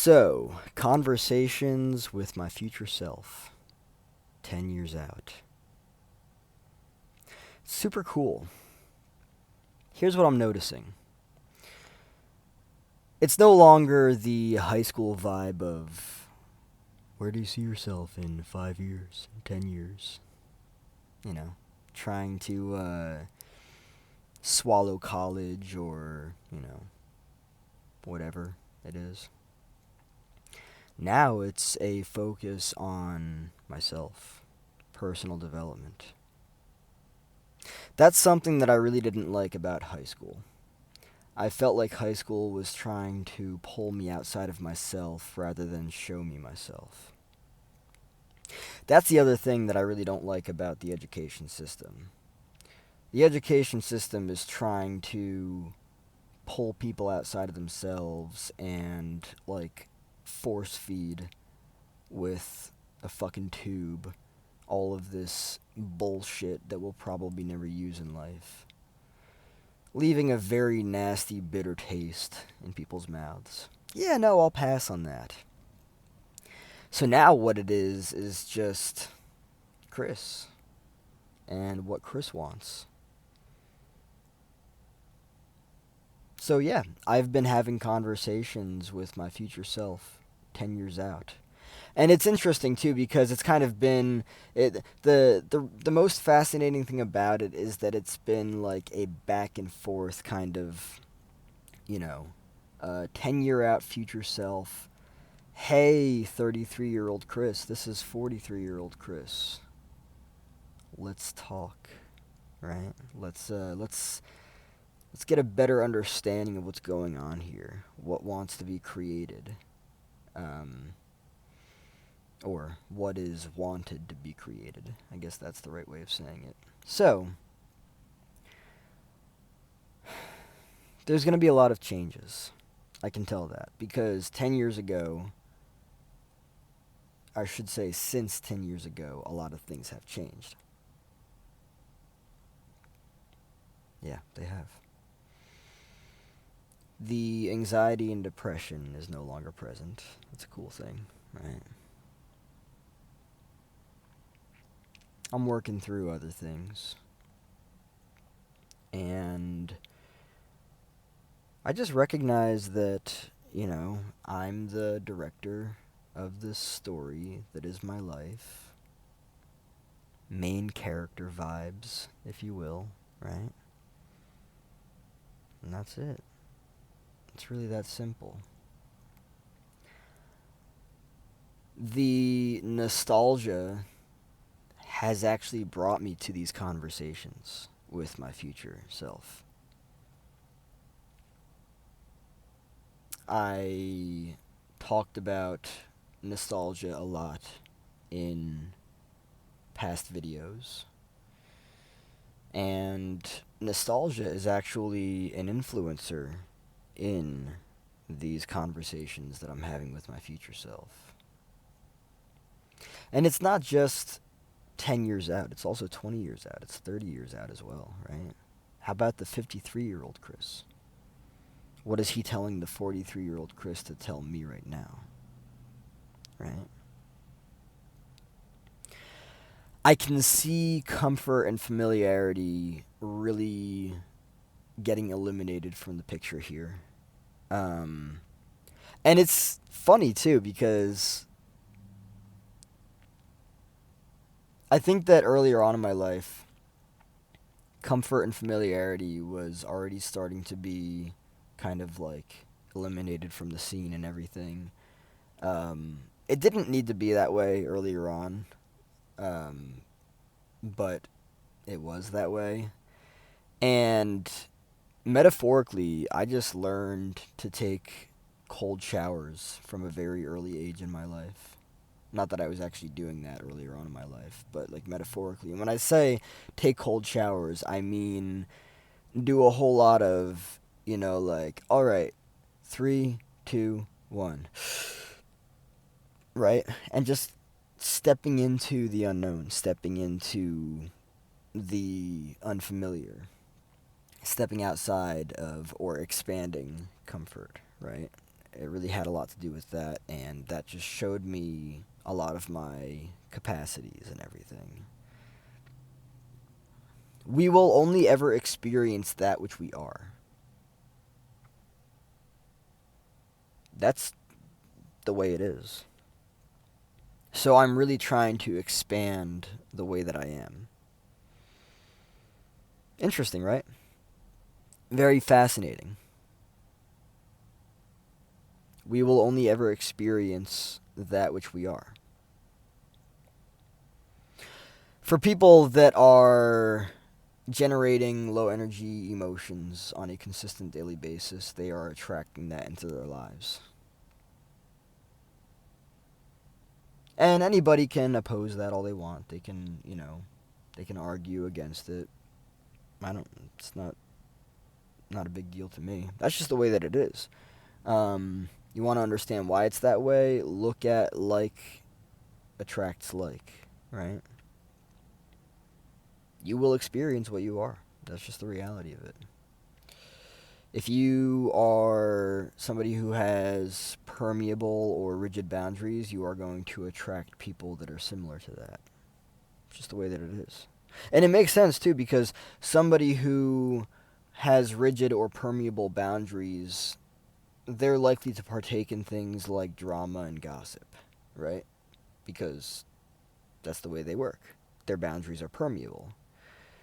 So, conversations with my future self, 10 years out. Super cool. Here's what I'm noticing. It's no longer the high school vibe of where do you see yourself in 5 years, 10 years? You know, trying to swallow college or, whatever it is. Now it's a focus on myself, personal development. That's something that I really didn't like about high school. I felt like high school was trying to pull me outside of myself rather than show me myself. That's the other thing that I really don't like about the education system. The education system is trying to pull people outside of themselves and, force feed with a fucking tube all of this bullshit that we'll probably never use in life, leaving a very nasty, bitter taste in people's mouths. Yeah, no, I'll pass on that. So now what it is just Chris and what Chris wants. So yeah, I've been having conversations with my future self 10 years out. And it's interesting too because it's kind of been the most fascinating thing about it is that it's been like a back and forth kind of, 10-year out future self. Hey, 33-year-old Chris, this is 43-year-old Chris. Let's talk, right? Let's get a better understanding of what's going on here. What wants to be created. Um or what is wanted to be created. I guess that's the right way of saying it. So, there's going to be a lot of changes. I can tell that. Because 10 years ago, I should say since 10 years ago, a lot of things have changed. Yeah, they have. The anxiety and depression is no longer present. That's a cool thing, right? I'm working through other things. And I just recognize that, I'm the director of this story that is my life. Main character vibes, if you will, right? And that's it. It's really that simple. The nostalgia has actually brought me to these conversations with my future self. I talked about nostalgia a lot in past videos. And nostalgia is actually an influencer in these conversations that I'm having with my future self. And it's not just 10 years out, it's also 20 years out, it's 30 years out as well, right? How about the 53-year-old Chris? What is he telling the 43-year-old Chris to tell me right now? Right? I can see comfort and familiarity really getting eliminated from the picture here. And it's funny too because I think that earlier on in my life, comfort and familiarity was already starting to be kind of like eliminated from the scene and everything. It didn't need to be that way earlier on, um, but it was that way. And metaphorically, I just learned to take cold showers from a very early age in my life. Not that I was actually doing that earlier on in my life, but like metaphorically. And when I say take cold showers, I mean do a whole lot of, all right, three, two, one, right? And just stepping into the unknown, stepping into the unfamiliar, stepping outside of or expanding comfort, right? It really had a lot to do with that, and that just showed me a lot of my capacities and everything. We will only ever experience that which we are. That's the way it is. So I'm really trying to expand the way that I am. Interesting, right? Very fascinating. We will only ever experience that which we are. For people that are generating low energy emotions on a consistent daily basis, they are attracting that into their lives. And anybody can oppose that all they want. They can, they can argue against it. It's not a big deal to me. That's just the way that it is. You want to understand why it's that way? Look at like attracts like, right? You will experience what you are. That's just the reality of it. If you are somebody who has permeable or rigid boundaries, you are going to attract people that are similar to that. It's just the way that it is. And it makes sense, too, because somebody who has rigid or permeable boundaries, they're likely to partake in things like drama and gossip, right? Because that's the way they work. Their boundaries are permeable.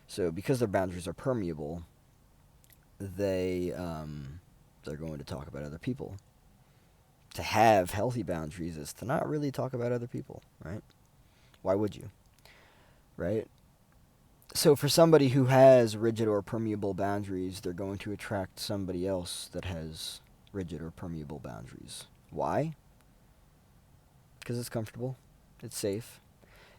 So because their boundaries are permeable, they're going to talk about other people. To have healthy boundaries is to not really talk about other people, right? Why would you? Right? So for somebody who has rigid or permeable boundaries, they're going to attract somebody else that has rigid or permeable boundaries. Why? Because it's comfortable. It's safe.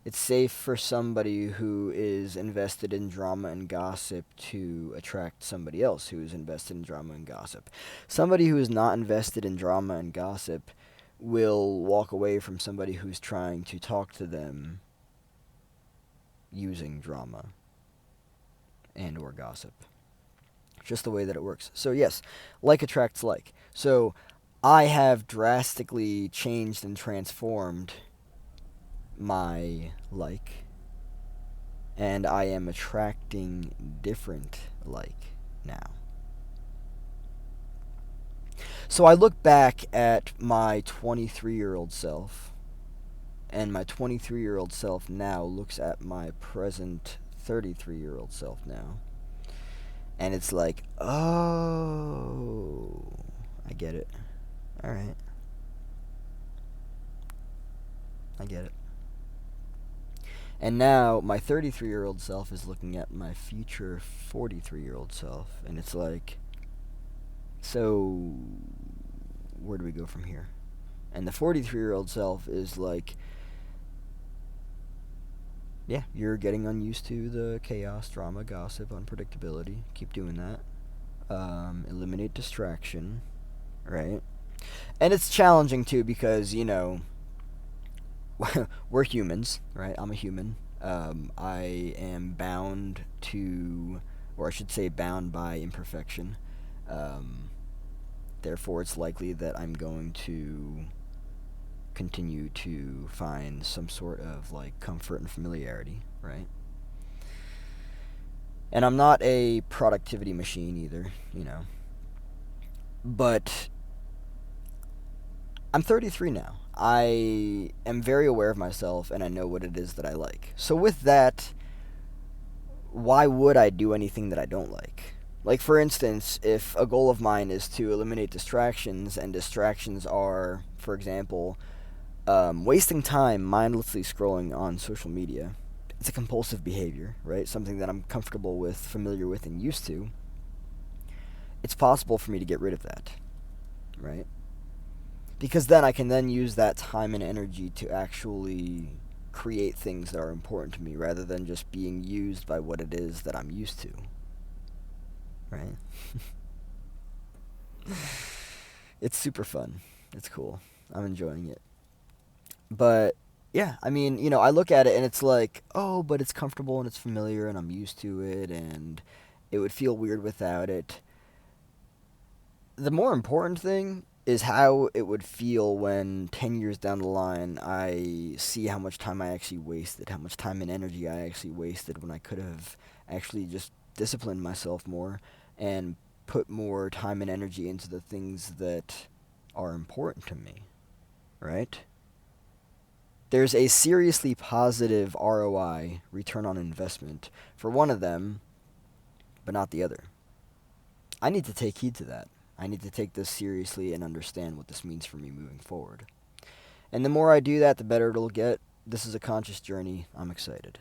It's safe for somebody who is invested in drama and gossip to attract somebody else who is invested in drama and gossip. Somebody who is not invested in drama and gossip will walk away from somebody who's trying to talk to them using drama and or gossip. Just the way that it works. So yes, like attracts like. So I have drastically changed and transformed my like, and I am attracting different like now. So I look back at my 23-year-old self, and my 23-year-old self now looks at my present 33-year-old self now. And it's like, oh, I get it. All right. I get it. And now my 33-year-old self is looking at my future 43-year-old self, and it's like, so where do we go from here? And the 43-year-old self is like, yeah, you're getting unused to the chaos, drama, gossip, unpredictability. Keep doing that. Eliminate distraction, right? And it's challenging too because, we're humans, right? I'm a human. I am bound to, or I should say, bound by imperfection. Um, Therefore, it's likely that I'm going to continue to find some sort of like comfort and familiarity, right? And I'm not a productivity machine either, But I'm 33 now. I am very aware of myself and I know what it is that I like. So with that, why would I do anything that I don't like? Like, for instance, if a goal of mine is to eliminate distractions, and distractions are, for example, wasting time mindlessly scrolling on social media, it's a compulsive behavior, right? Something that I'm comfortable with, familiar with, and used to. It's possible for me to get rid of that, right? Because then I can then use that time and energy to actually create things that are important to me rather than just being used by what it is that I'm used to, right? It's super fun. It's cool. I'm enjoying it. But yeah, I mean, I look at it and it's like, oh, but it's comfortable and it's familiar and I'm used to it and it would feel weird without it. The more important thing is how it would feel when 10 years down the line I see how much time I actually wasted, how much time and energy I actually wasted when I could have actually just disciplined myself more and put more time and energy into the things that are important to me, right? There's a seriously positive ROI, return on investment, for one of them, but not the other. I need to take heed to that. I need to take this seriously and understand what this means for me moving forward. And the more I do that, the better it'll get. This is a conscious journey. I'm excited.